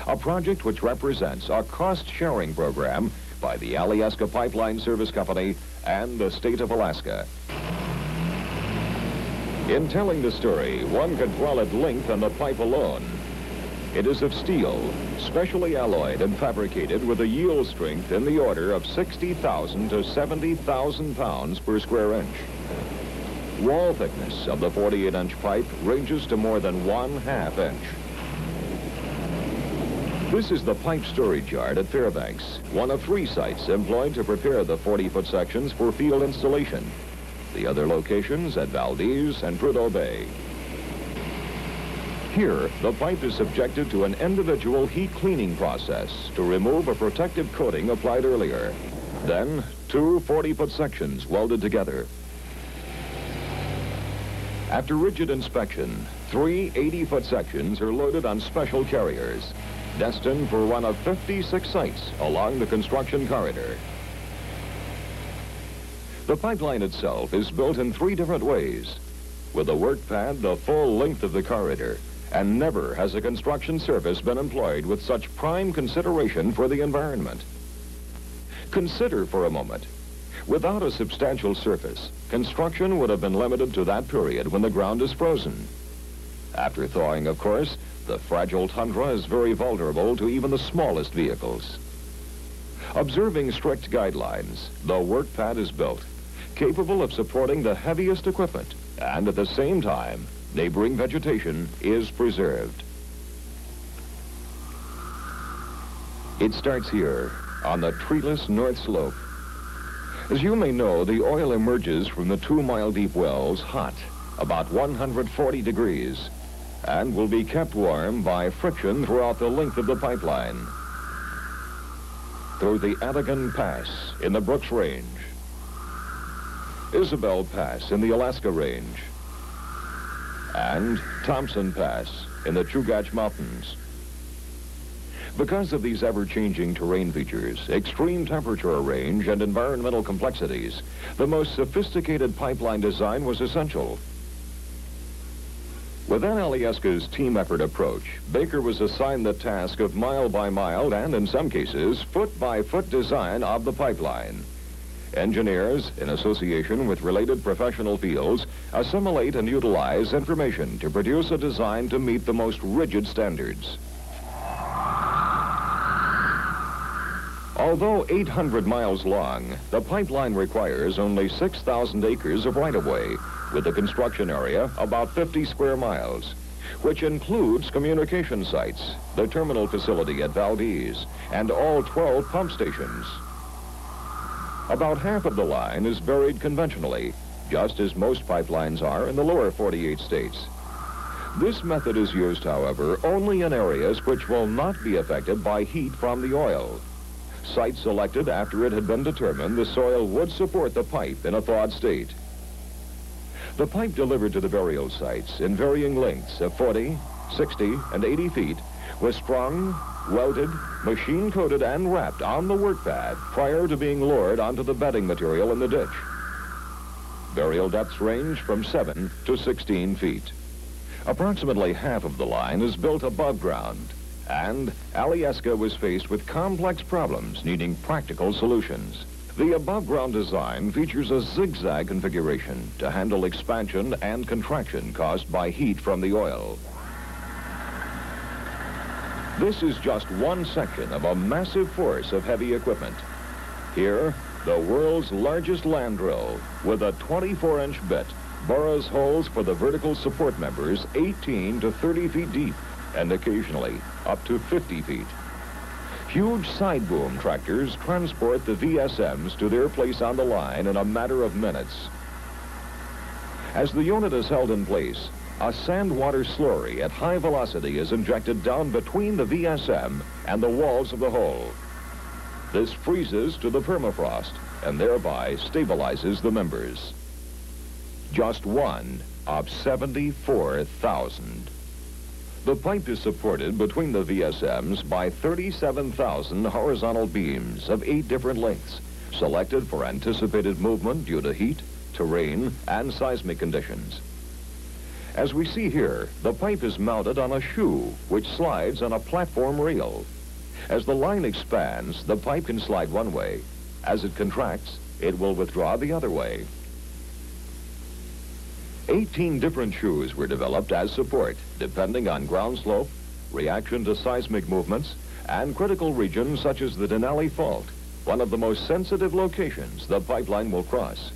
a project which represents a cost-sharing program by the Alyeska Pipeline Service Company and the state of Alaska. In telling the story, one could dwell at length on the pipe alone. It is of steel, specially alloyed and fabricated with a yield strength in the order of 60,000 to 70,000 pounds per square inch. Wall thickness of the 48-inch pipe ranges to more than 1/2 inch. This is the pipe storage yard at Fairbanks, one of 3 sites employed to prepare the 40-foot sections for field installation. The other locations at Valdez and Prudhoe Bay. Here, the pipe is subjected to an individual heat cleaning process to remove a protective coating applied earlier. Then, 2 40-foot sections welded together. After rigid inspection, 3 80-foot sections are loaded on special carriers, destined for one of 56 sites along the construction corridor. The pipeline itself is built in 3 different ways, with a work pad the full length of the corridor, and never has a construction service been employed with such prime consideration for the environment. Consider for a moment, without a substantial surface, construction would have been limited to that period when the ground is frozen. After thawing, of course, the fragile tundra is very vulnerable to even the smallest vehicles. Observing strict guidelines, the work pad is built, capable of supporting the heaviest equipment, and at the same time, neighboring vegetation is preserved. It starts here, on the treeless north slope. As you may know, the oil emerges from the 2-mile-deep wells hot, about 140 degrees, and will be kept warm by friction throughout the length of the pipeline. Through the Atican Pass in the Brooks Range, Isabel Pass in the Alaska Range, and Thompson Pass in the Chugach Mountains. Because of these ever-changing terrain features, extreme temperature range, and environmental complexities, the most sophisticated pipeline design was essential. Within Alyeska's team effort approach, Baker was assigned the task of mile-by-mile and, in some cases, foot-by-foot design of the pipeline. Engineers, in association with related professional fields, assimilate and utilize information to produce a design to meet the most rigid standards. Although 800 miles long, the pipeline requires only 6,000 acres of right-of-way, with the construction area about 50 square miles, which includes communication sites, the terminal facility at Valdez, and all 12 pump stations. About half of the line is buried conventionally, just as most pipelines are in the lower 48 states. This method is used, however, only in areas which will not be affected by heat from the oil. Sites selected after it had been determined the soil would support the pipe in a thawed state. The pipe delivered to the burial sites in varying lengths of 40, 60, and 80 feet was strung, welded, machine-coated, and wrapped on the work pad prior to being lowered onto the bedding material in the ditch. Burial depths range from 7 to 16 feet. Approximately half of the line is built above ground, and Alyeska was faced with complex problems needing practical solutions. The above-ground design features a zigzag configuration to handle expansion and contraction caused by heat from the oil. This is just one section of a massive force of heavy equipment. Here, the world's largest land drill, with a 24-inch bit, burrows holes for the vertical support members 18 to 30 feet deep, and occasionally up to 50 feet. Huge side boom tractors transport the VSMs to their place on the line in a matter of minutes. As the unit is held in place, a sand-water slurry at high velocity is injected down between the VSM and the walls of the hole. This freezes to the permafrost and thereby stabilizes the members. Just one of 74,000. The pipe is supported between the VSMs by 37,000 horizontal beams of 8 different lengths, selected for anticipated movement due to heat, terrain, and seismic conditions. As we see here, the pipe is mounted on a shoe, which slides on a platform reel. As the line expands, the pipe can slide one way. As it contracts, it will withdraw the other way. 18 different shoes were developed as support, depending on ground slope, reaction to seismic movements, and critical regions such as the Denali Fault, one of the most sensitive locations the pipeline will cross.